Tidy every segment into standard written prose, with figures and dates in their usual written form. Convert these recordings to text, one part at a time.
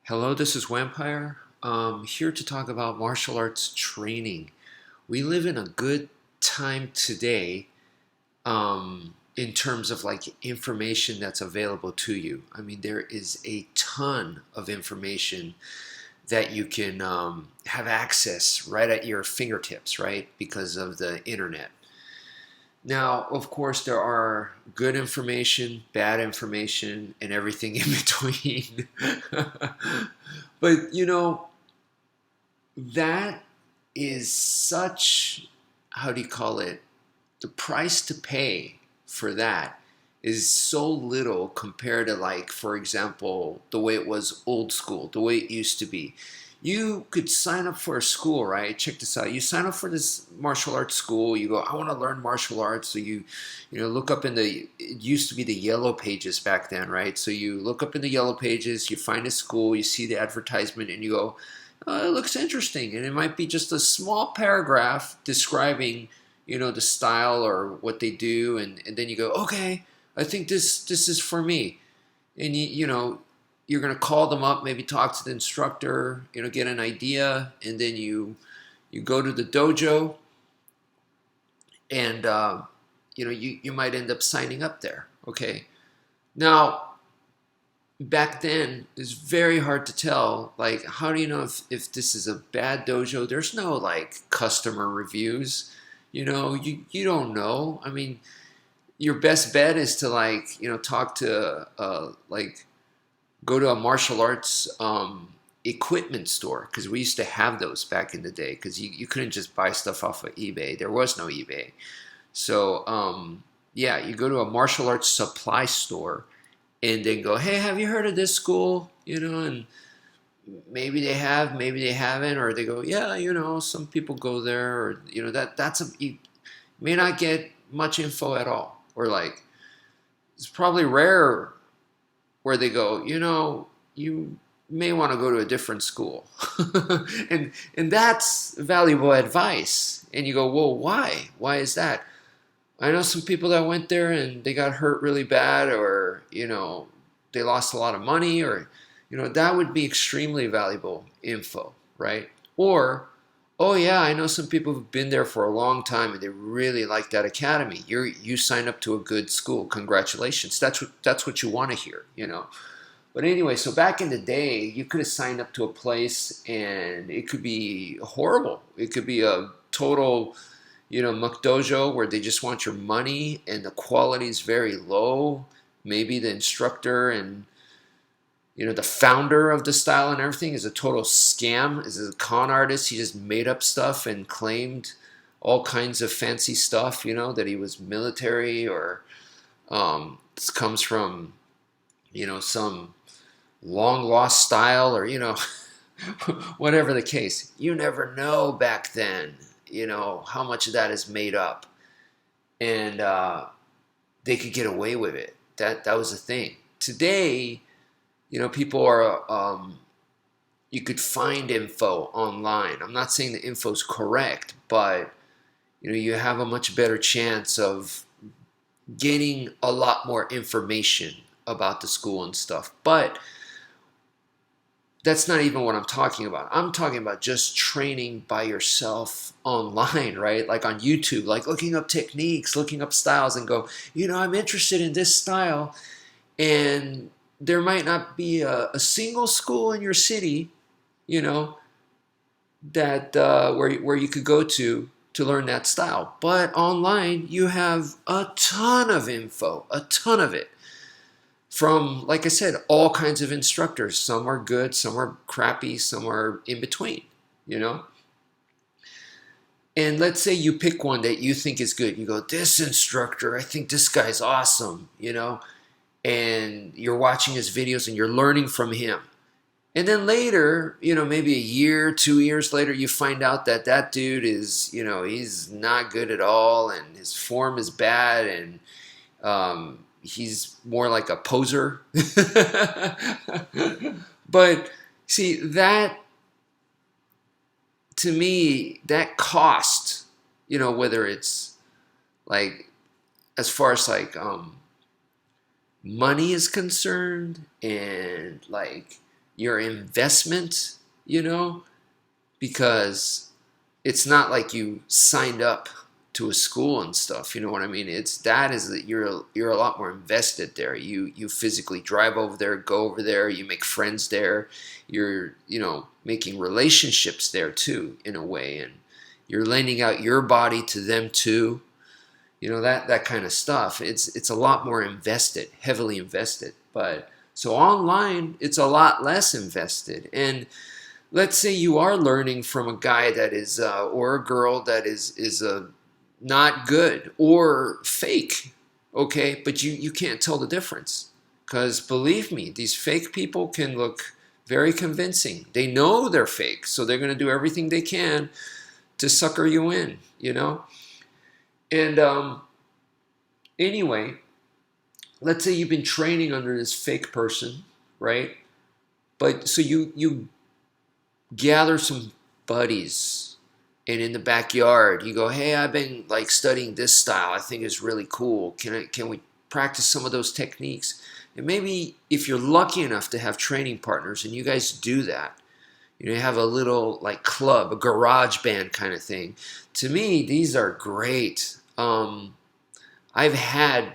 Hello, this is wmpyr. Here to talk about martial arts training. We live in a good time today in terms of like information that's available to you. I mean, there is a ton of information that you can have access right at your fingertips, right? Because of the internet. Now, of course, there are good information, bad information, and everything in between. But that is such, how do you call it? The price to pay for that is so little compared to, like, for example, the way it was old school, the way it used to be. You could sign up for a school, right? Check this out. You sign up for this martial arts school. You go, I want to learn martial arts. So you look up in it used to be the yellow pages back then, right? So you look up in the yellow pages, you find a school, you see the advertisement, and you go, oh, it looks interesting. And it might be just a small paragraph describing, the style or what they do. And then you go, okay, I think this is for me. And you're going to call them up, maybe talk to the instructor, get an idea, and then you go to the dojo, and you might end up signing up there. Okay, now back then it's very hard to tell. Like, how do you know if this is a bad dojo? There's no like customer reviews. You don't know. I mean, your best bet is to talk to go to a martial arts equipment store, because we used to have those back in the day, because you couldn't just buy stuff off of eBay. There was no eBay. So yeah, you go to a martial arts supply store and then go, hey, have you heard of this school? And maybe they have, maybe they haven't, or they go, yeah, some people go there, or you may not get much info at all, or like it's probably rare where they go, you may want to go to a different school. and that's valuable advice. And you go, well, why? Why is that? I know some people that went there and they got hurt really bad, or, they lost a lot of money, or, that would be extremely valuable info, right? Or, oh yeah, I know some people who've been there for a long time and they really like that academy. You signed up to a good school. Congratulations. That's what you want to hear. But anyway, so back in the day, you could have signed up to a place and it could be horrible. It could be a total, muck dojo where they just want your money and the quality is very low. Maybe the instructor and the founder of the style and everything is a total scam, is a con artist. He just made up stuff and claimed all kinds of fancy stuff, that he was military, or this comes from, some long lost style, or, whatever the case. You never know back then, how much of that is made up. And they could get away with it. That was the thing. Today, people are, you could find info online. I'm not saying the info is correct, but, you have a much better chance of getting a lot more information about the school and stuff. But that's not even what I'm talking about. I'm talking about just training by yourself online, right? Like on YouTube, like looking up techniques, looking up styles, and go, I'm interested in this style. And there might not be a single school in your city, that where you could go to learn that style. But online, you have a ton of info, a ton of it. From, like I said, all kinds of instructors. Some are good, some are crappy, some are in between. And let's say you pick one that you think is good. You go, this instructor, I think this guy's awesome. And you're watching his videos and you're learning from him. And then later, maybe a year, 2 years later, you find out that dude is, he's not good at all, and his form is bad, and he's more like a poser. But see, that, to me, that cost, whether it's like, as far as like money is concerned, and like your investment, because it's not like you signed up to a school and stuff. You know what I mean? Is that you're a lot more invested there. You physically drive over there, go over there, you make friends there. You're making relationships there too, in a way, and you're lending out your body to them too. That kind of stuff. It's a lot more invested, heavily invested. But so online, it's a lot less invested. And let's say you are learning from a guy that is or a girl that is not good or fake, okay? But you can't tell the difference, because believe me, these fake people can look very convincing. They know they're fake, so they're going to do everything they can to sucker you in, And anyway, let's say you've been training under this fake person, right? But so you gather some buddies, and in the backyard you go, hey, I've been like studying this style. I think it's really cool. Can we practice some of those techniques? And maybe if you're lucky enough to have training partners and you guys do that, you have a little like club, a garage band kind of thing. To me, these are great. I've had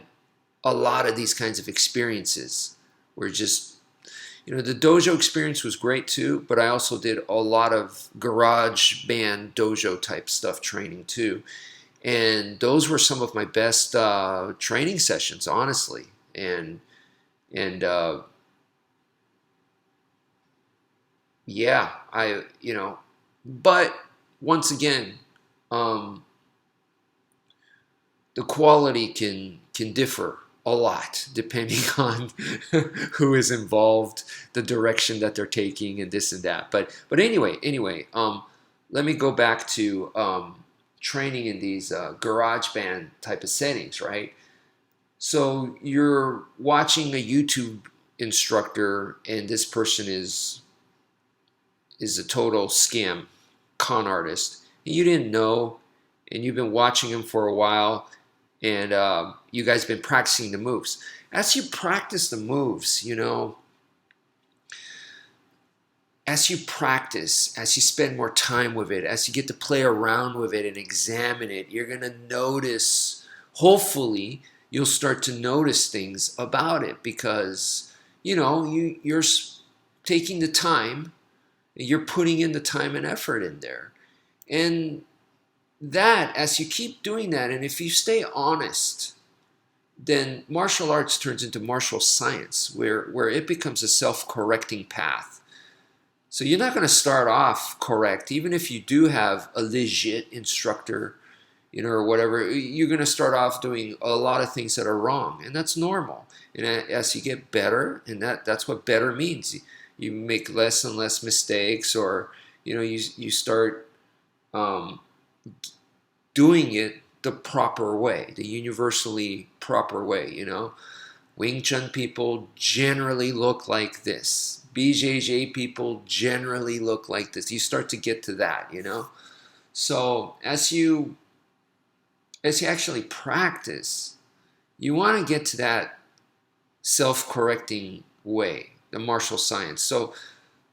a lot of these kinds of experiences where just, the dojo experience was great too, but I also did a lot of garage band dojo type stuff training too. And those were some of my best training sessions, honestly. And yeah, but once again, the quality can differ a lot depending on who is involved, the direction that they're taking, and this and that. But anyway, let me go back to training in these garage band type of settings, right? So you're watching a YouTube instructor, and this person is a total scam, con artist. And you didn't know, and you've been watching him for a while, and you guys have been practicing the moves. As you practice the moves, as you practice, as you spend more time with it, as you get to play around with it and examine it, you're going to notice, hopefully, you'll start to notice things about it, because, you're taking the time, you're putting in the time and effort in there. And that, as you keep doing that, and if you stay honest, then martial arts turns into martial science, where it becomes a self-correcting path. So you're not going to start off correct, even if you do have a legit instructor, or whatever. You're going to start off doing a lot of things that are wrong, and that's normal. And as you get better, and that's what better means, you make less and less mistakes, or you start doing it the proper way, the universally proper way. Wing Chun people generally look like this. BJJ people generally look like this. You start to get to that, So as you actually practice, you want to get to that self-correcting way, the martial science. So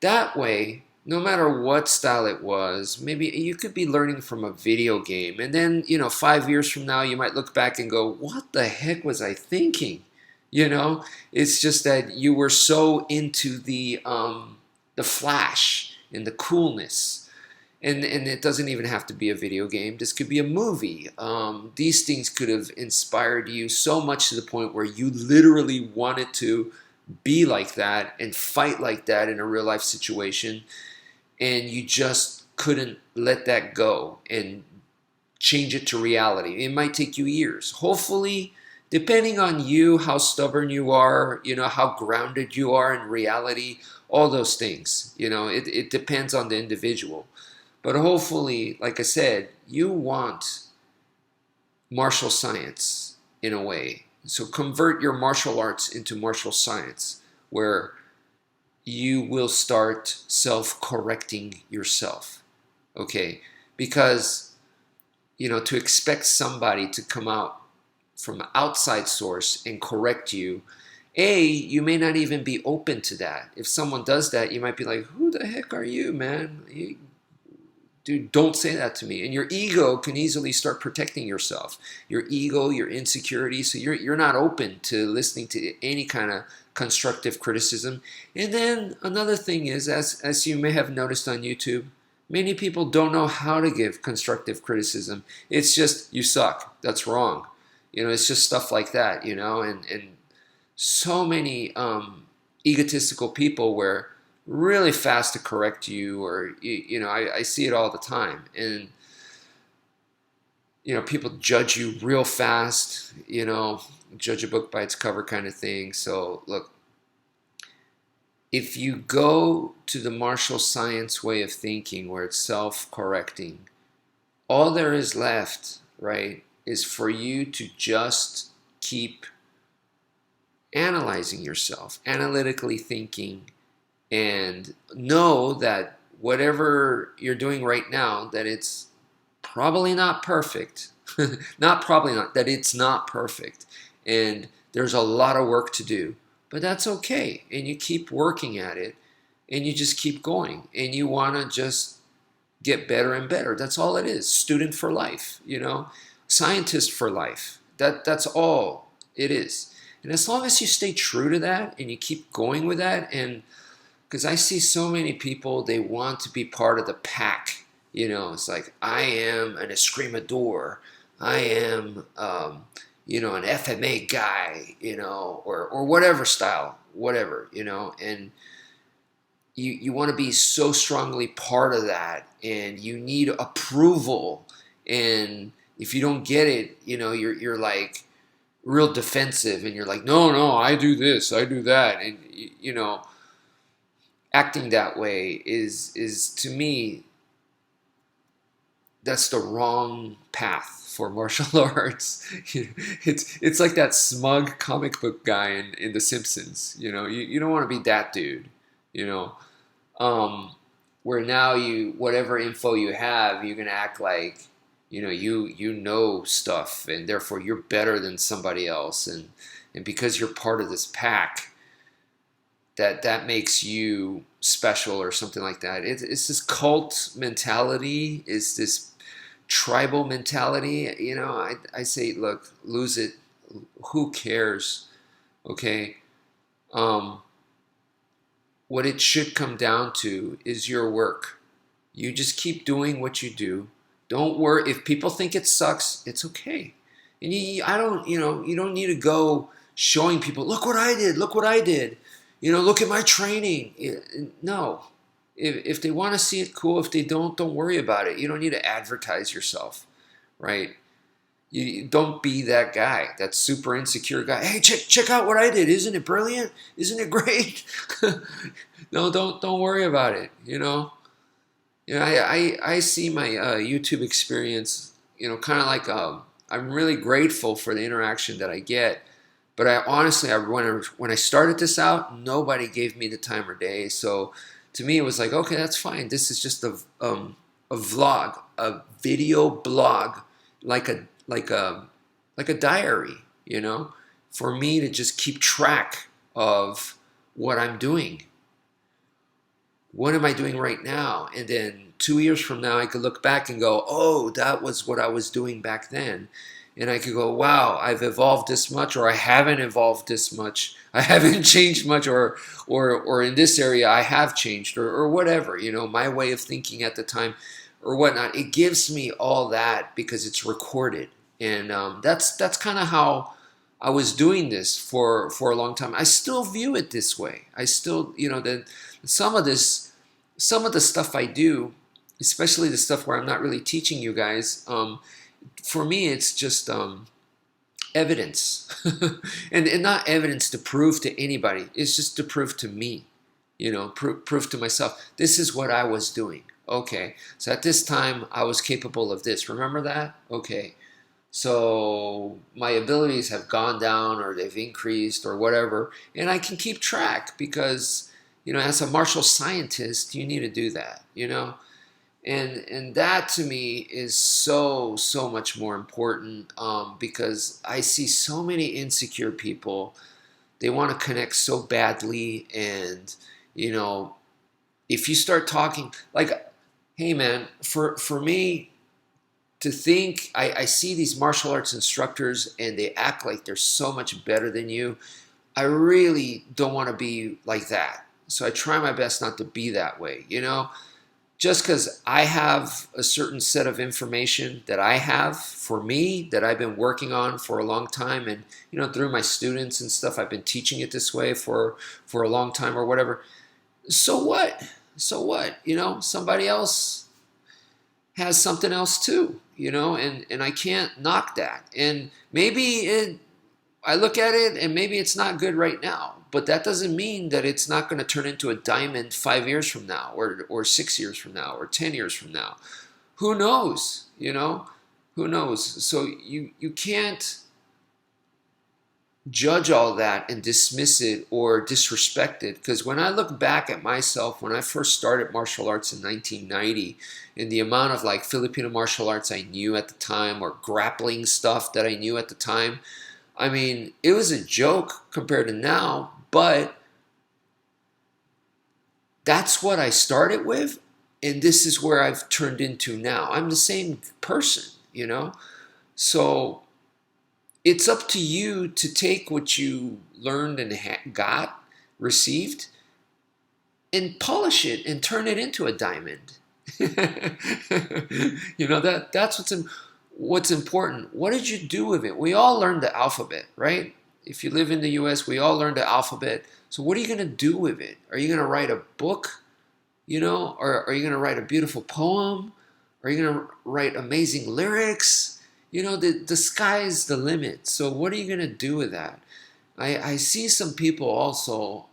that way, no matter what style it was, maybe you could be learning from a video game, and then 5 years from now you might look back and go, what the heck was I thinking? It's just that you were so into the flash and the coolness, and it doesn't even have to be a video game. This could be a movie. These things could have inspired you so much to the point where you literally wanted to be like that and fight like that in a real life situation, and you just couldn't let that go and change it to reality. It might take you years. Hopefully, depending on you, how stubborn you are, how grounded you are in reality, all those things, it depends on the individual. But hopefully, like I said, you want martial science in a way. So convert your martial arts into martial science, where you will start self-correcting yourself, okay? Because, to expect somebody to come out from an outside source and correct you You may not even be open to that. If someone does that, you might be like, who the heck are you, man? Dude, don't say that to me. And your ego can easily start protecting yourself. Your ego, your insecurity. So you're not open to listening to any kind of constructive criticism. And then another thing is, as you may have noticed on YouTube, many people don't know how to give constructive criticism. It's just, you suck. That's wrong. It's just stuff like that, and so many egotistical people where really fast to correct you, or I see it all the time, and people judge you real fast, judge a book by its cover kind of thing. So look, if you go to the martial science way of thinking where it's self-correcting, all there is left, right, is for you to just keep analyzing yourself, analytically thinking, and know that whatever you're doing right now, that it's probably not perfect. Not probably not, that it's not perfect. And there's a lot of work to do, but that's okay. And you keep working at it, and you just keep going, and you want to just get better and better. That's all it is. Student for life, scientist for life. That's all it is. And as long as you stay true to that and you keep going with that, and because I see so many people, they want to be part of the pack. It's like, I am an escrimador. I am, an FMA guy, or whatever style, whatever, and you want to be so strongly part of that, and you need approval. And if you don't get it, you're like real defensive, and you're like, no, I do this, I do that. And, acting that way is to me, that's the wrong path for martial arts. It's like that smug comic book guy in The Simpsons. You don't want to be that dude. Where now whatever info you have, you're gonna act like you know stuff, and therefore you're better than somebody else, and because you're part of this pack, that makes you special or something like that. It's this cult mentality, it's this tribal mentality. I say, look, lose it. Who cares? Okay. What it should come down to is your work. You just keep doing what you do. Don't worry if people think it sucks. It's okay. And you don't need to go showing people, look what I did. Look what I did. Look at my training. No. If they want to see it, cool. If they don't worry about it. You don't need to advertise yourself, right? You don't be that guy, that super insecure guy. Hey, check out what I did. Isn't it brilliant? Isn't it great? No, don't worry about it. I see my YouTube experience. Kind of like I'm really grateful for the interaction that I get. But I honestly, when I started this out, nobody gave me the time of day. So to me, it was like, okay, that's fine. This is just a vlog, a video blog, like a diary, for me to just keep track of what I'm doing. What am I doing right now? And then 2 years from now, I could look back and go, oh, that was what I was doing back then. And I could go, wow, I've evolved this much, or I haven't evolved this much. I haven't changed much, or in this area I have changed, or whatever, my way of thinking at the time or whatnot. It gives me all that because it's recorded. And that's kind of how I was doing this for a long time. I still view it this way. I still, some of the stuff I do, especially the stuff where I'm not really teaching you guys, for me, it's just evidence. and not evidence to prove to anybody. It's just to prove to me, prove to myself. This is what I was doing. Okay, so at this time, I was capable of this. Remember that? Okay, so my abilities have gone down, or they've increased, or whatever. And I can keep track because, as a martial scientist, you need to do that, And that to me is so much more important, because I see so many insecure people they want to connect so badly. And, you know, if you start talking, like, hey man, for me to think, I see these martial arts instructors and they act like they're so much better than you. I really don't want to be like that. So I try my best not to be that way, you know? Just because I have a certain set of information that I have for me that I've been working on for a long time, and you know, through my students and stuff, I've been teaching it this way for a long time or whatever. So what? So what? You know, somebody else has something else too, you know, and I can't knock that. And I look at it and maybe it's not good right now, but that doesn't mean that it's not going to turn into a diamond 5 years from now, or 6 years from now, or 10 years from now. Who knows? You know, who knows? So you can't judge all that and dismiss it or disrespect it. Because when I look back at myself, when I first started martial arts in 1990, and the amount of like Filipino martial arts I knew at the time, or grappling stuff that I knew at the time, I mean, it was a joke compared to now, but that's what I started with, and this is where I've turned into now. I'm the same person, you know? So it's up to you to take what you learned and received, and polish it and turn it into a diamond. You know, that's what's important. What did you do with it? We all learned the alphabet, right? If you live in the US, we all learned the alphabet. So what are you going to do with it? Are you going to write a book, you know? Or are you going to write a beautiful poem? Are you going to write amazing lyrics? You know, the sky's the limit. So what are you going to do with that? I see some people also,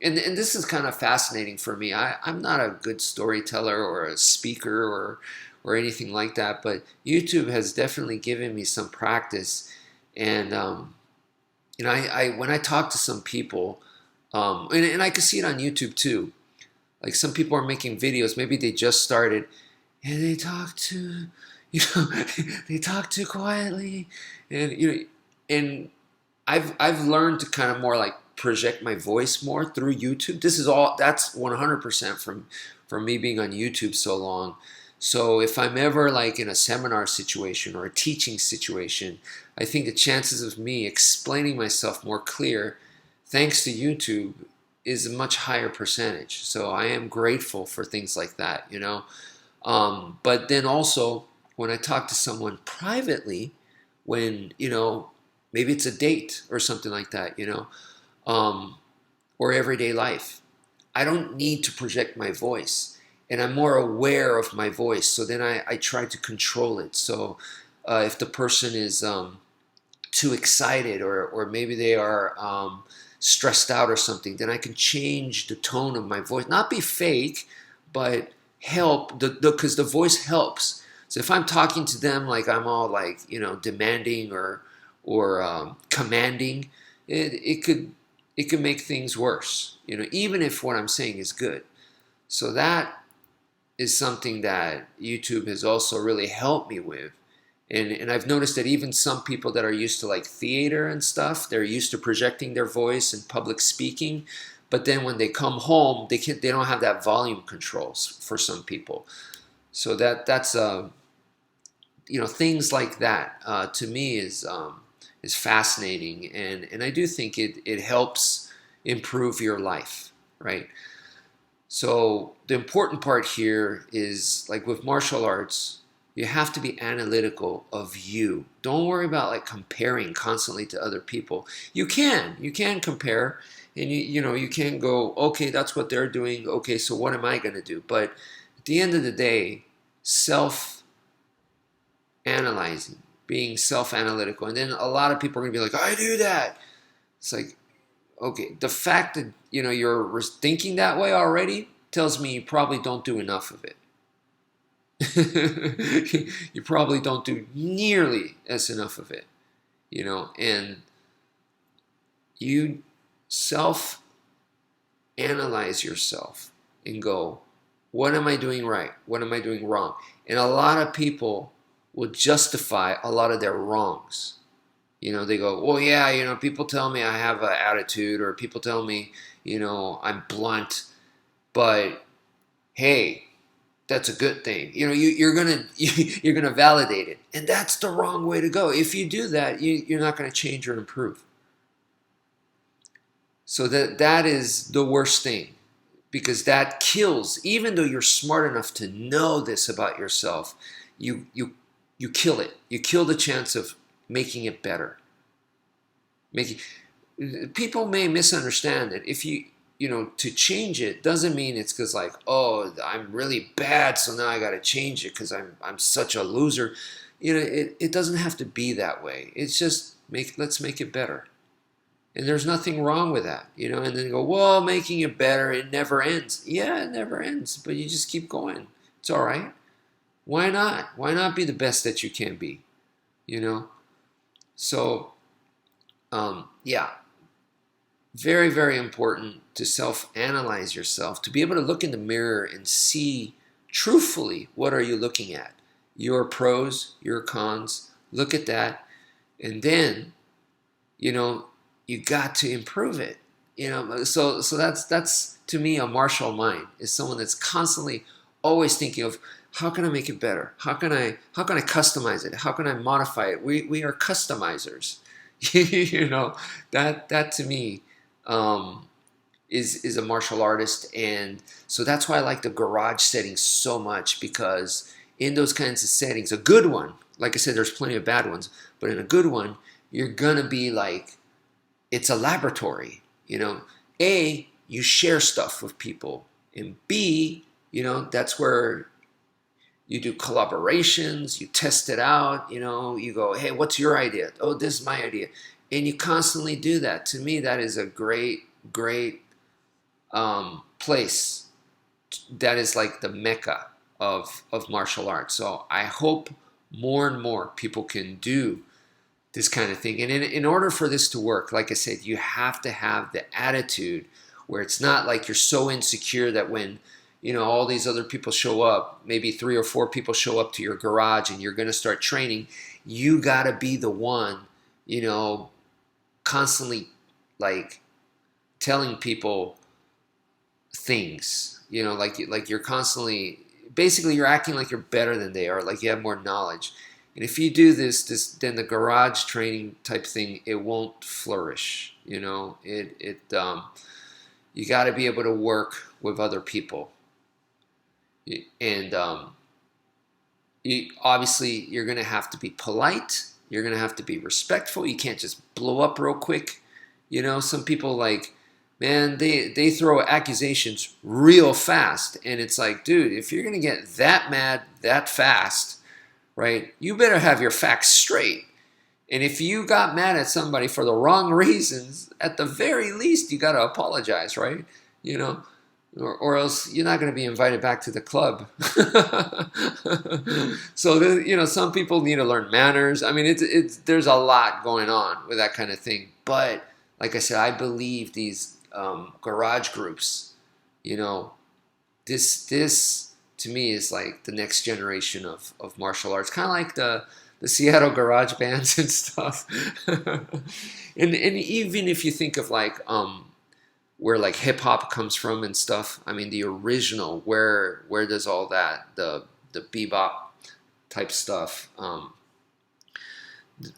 and this is kind of fascinating for me. I'm not a good storyteller or a speaker or anything like that, but YouTube has definitely given me some practice. And you know, I when I talk to some people, and I can see it on YouTube too. Like some people are making videos, maybe they just started, and they talk too, you know, they talk too quietly, and you know, and I've learned to kind of more like project my voice more through YouTube. That's 100% from me being on YouTube so long. So if I'm ever like in a seminar situation or a teaching situation, I think the chances of me explaining myself more clear, thanks to YouTube, is a much higher percentage. So I am grateful for things like that, you know. But then also when I talk to someone privately, when, you know, maybe it's a date or something like that, you know, or everyday life, I don't need to project my voice. And I'm more aware of my voice. So then I try to control it. So if the person is too excited, or maybe they are stressed out or something, then I can change the tone of my voice. Not be fake, but help, because the voice helps. So if I'm talking to them like I'm all like, you know, demanding or commanding, it could make things worse, you know, even if what I'm saying is good. So that is something that YouTube has also really helped me with. And I've noticed that even some people that are used to like theater and stuff, they're used to projecting their voice and public speaking, but then when they come home, they don't have that volume controls for some people. So that's you know, things like that to me is fascinating, and I do think it helps improve your life, right? So the important part here is, like with martial arts, you have to be analytical of you. Don't worry about like comparing constantly to other people. You can compare, and you know, you can go, okay, that's what they're doing. Okay, so what am I going to do? But at the end of the day, self-analyzing, being self-analytical. And then a lot of people are going to be like, I do that. It's like, okay, the fact that, you know, you're thinking that way already tells me you probably don't do enough of it. You probably don't do nearly as enough of it, you know, and you self-analyze yourself and go, what am I doing right? What am I doing wrong? And a lot of people will justify a lot of their wrongs. They go, well, yeah, people tell me I have an attitude, or people tell me, I'm blunt, but hey, that's a good thing. You're gonna you're gonna validate it, and that's the wrong way to go. If you do that, you're not gonna change or improve. So that is the worst thing, because that kills. Even though you're smart enough to know this about yourself, you kill it. You kill the chance of making it better. Making People may misunderstand that if to change it doesn't mean it's because, like, oh, I'm really bad, so now I got to change it because I'm such a loser. It doesn't have to be that way. It's just let's make it better. And there's nothing wrong with that, and then you go, well, making it better, it never ends. Yeah, it never ends, but you just keep going. It's all right. Why not? Why not be the best that you can be? So, yeah, very, very important to self-analyze yourself, to be able to look in the mirror and see truthfully what are you looking at. Your pros, your cons, look at that, and then, you got to improve it. So that's to me a martial mind, is someone that's constantly always thinking of, how can I make it better? How can I customize it? How can I modify it? We are customizers. That to me is a martial artist. And so that's why I like the garage setting so much, because in those kinds of settings, a good one, like I said, there's plenty of bad ones, but in a good one, you're gonna be like, it's a laboratory. A, you share stuff with people, and B, that's where you do collaborations, you test it out, you go, hey, what's your idea? Oh, this is my idea. And you constantly do that. To me, that is a great, great place. That is like the mecca of martial arts. So I hope more and more people can do this kind of thing. And in order for this to work, like I said, you have to have the attitude where it's not like you're so insecure that when all these other people show up, maybe 3 or 4 people show up to your garage and you're going to start training, you got to be the one, constantly, like, telling people things, like you're constantly, basically you're acting like you're better than they are, like you have more knowledge. And if you do this, then the garage training type thing, it won't flourish. You got to be able to work with other people. And obviously, you're going to have to be polite. You're going to have to be respectful. You can't just blow up real quick. Some people, like, man, they throw accusations real fast. And it's like, dude, if you're going to get that mad that fast, right, you better have your facts straight. And if you got mad at somebody for the wrong reasons, at the very least, you got to apologize, right? Or else you're not going to be invited back to the club. So, some people need to learn manners. I mean, there's a lot going on with that kind of thing. But like I said, I believe these garage groups, this to me is like the next generation of martial arts, kind of like the Seattle garage bands and stuff. and even if you think of like where like hip hop comes from and stuff, I mean the original, where does all that, the bebop type stuff,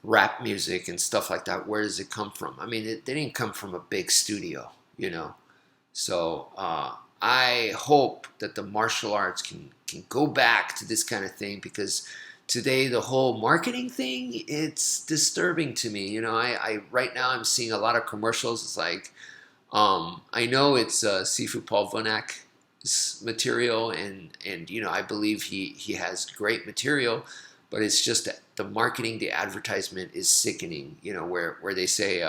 rap music and stuff like that, where does it come from? I mean, they didn't come from a big studio, So I hope that the martial arts can go back to this kind of thing, because today the whole marketing thing, it's disturbing to me. I right now I'm seeing a lot of commercials. It's like, I know it's Sifu Paul Vonak's material, and I believe he has great material, but it's just that the marketing, the advertisement is sickening. Where they say,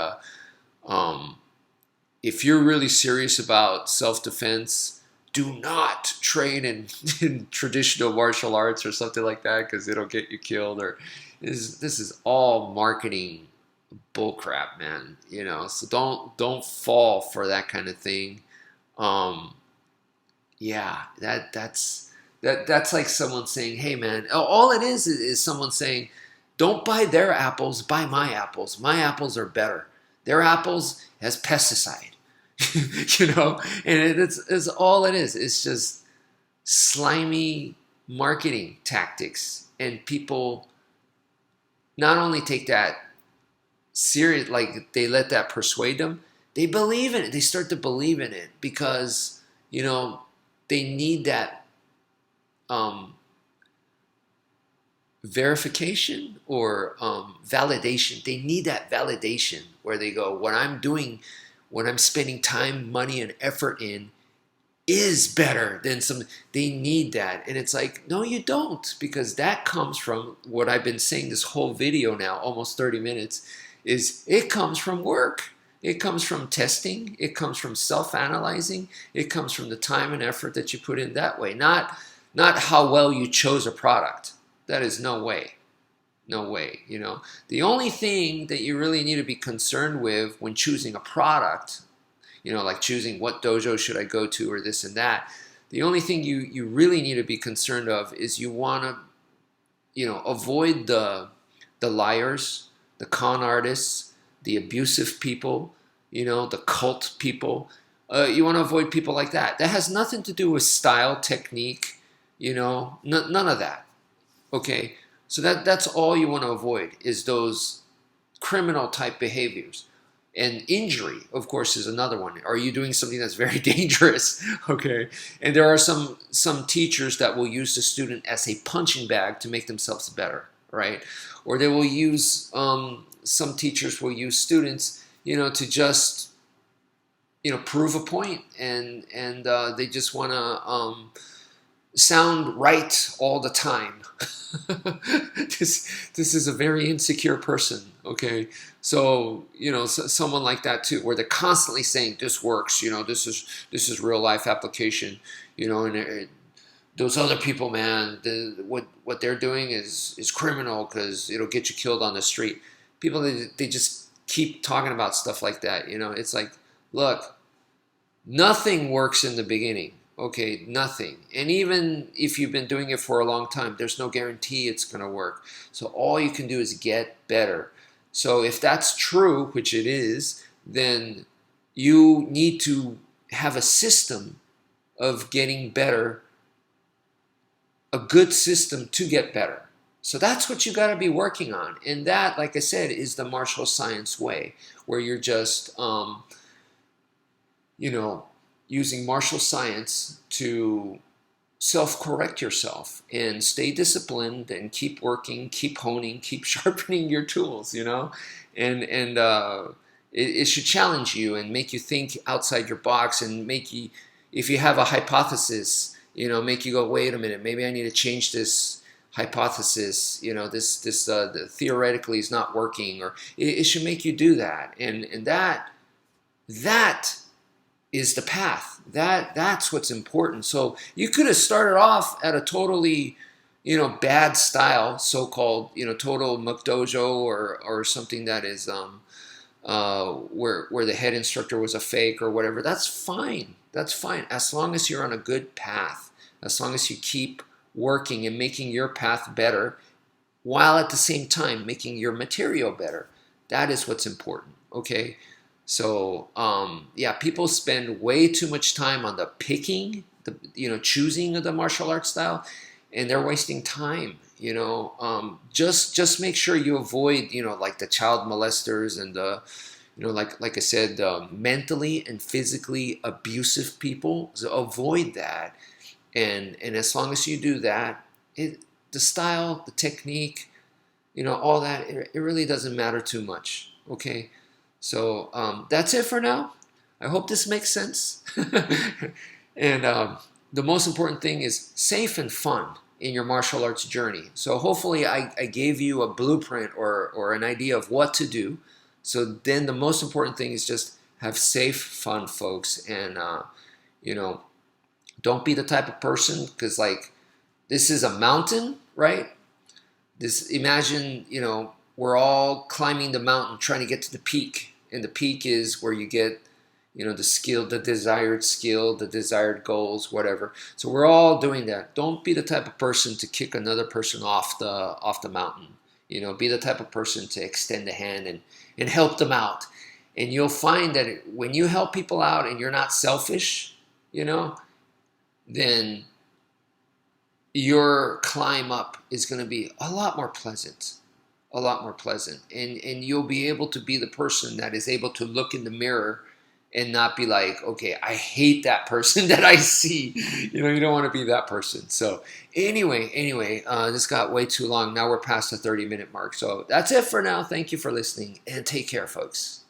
if you're really serious about self-defense, do not train in traditional martial arts or something like that, because it'll get you killed. Or this is all marketing bullcrap, man. So don't fall for that kind of thing. Yeah, that's like someone saying, hey man, all it is someone saying, Don't buy their apples, buy my apples. My apples are better. Their apples has pesticide. And it's all it is. It's just slimy marketing tactics, and people not only take that serious, like they let that persuade them, they believe in it. They start to believe in it because they need that verification or validation. They need that validation where they go, what I'm doing, what I'm spending time, money, and effort in is better than some. They need that. And it's like, no, you don't, because that comes from what I've been saying this whole video now, almost 30 minutes, is it comes from work. It comes from testing. It comes from self-analyzing. It comes from the time and effort that you put in that way, not how well you chose a product. That is no way. No way. The only thing that you really need to be concerned with when choosing a product, like choosing what dojo should I go to or this and that, the only thing you really need to be concerned of is you want to, avoid the liars, the con artists, the abusive people, the cult people. You want to avoid people like that. That has nothing to do with style, technique, none of that. Okay, so that's all you want to avoid is those criminal type behaviors. And injury, of course, is another one. Are you doing something that's very dangerous? Okay, and there are some teachers that will use the student as a punching bag to make themselves better, right? Or they will use some teachers will use students, to just prove a point, and they just want to sound right all the time. This is a very insecure person, okay? So someone like that too, where they're constantly saying this works, this is real life application, and those other people, man, what they're doing is criminal because it'll get you killed on the street. People, they just keep talking about stuff like that. It's like, look, nothing works in the beginning. Okay, nothing. And even if you've been doing it for a long time, there's no guarantee it's going to work. So all you can do is get better. So if that's true, which it is, then you need to have a system of getting better, a good system to get better. So that's what you got to be working on. And that, like I said, is the martial science way, where you're just, using martial science to self-correct yourself and stay disciplined and keep working, keep honing, keep sharpening your tools, and it should challenge you and make you think outside your box and make you, if you have a hypothesis, make you go, wait a minute, maybe I need to change this hypothesis, this theoretically is not working, or it should make you do that, and that is the path. That's what's important. So you could have started off at a totally, bad style, so-called, total McDojo or something that is where the head instructor was a fake or whatever. That's fine. That's fine as long as you're on a good path. As long as you keep working and making your path better, while at the same time making your material better. That is what's important. Okay. So, people spend way too much time on the picking, choosing of the martial arts style, and they're wasting time, just make sure you avoid, like the child molesters and the, like I said, mentally and physically abusive people. So avoid that. And as long as you do that, the style, the technique, all that, it really doesn't matter too much. Okay. So that's it for now. I hope this makes sense. And the most important thing is safe and fun in your martial arts journey. So hopefully I gave you a blueprint or an idea of what to do. So then the most important thing is just have safe fun, folks. And, don't be the type of person, because like this is a mountain, right? Imagine, we're all climbing the mountain trying to get to the peak. And the peak is where you get, the skill, the desired goals, whatever. So we're all doing that. Don't be the type of person to kick another person off the mountain. You know, be the type of person to extend a hand and help them out. And you'll find that when you help people out and you're not selfish, you know, then your climb up is going to be a lot more pleasant, a lot more pleasant. And you'll be able to be the person that is able to look in the mirror and not be like, okay, I hate that person that I see. You know, you don't want to be that person. So anyway, this got way too long. Now we're past the 30-minute mark. So that's it for now. Thank you for listening, and take care, folks.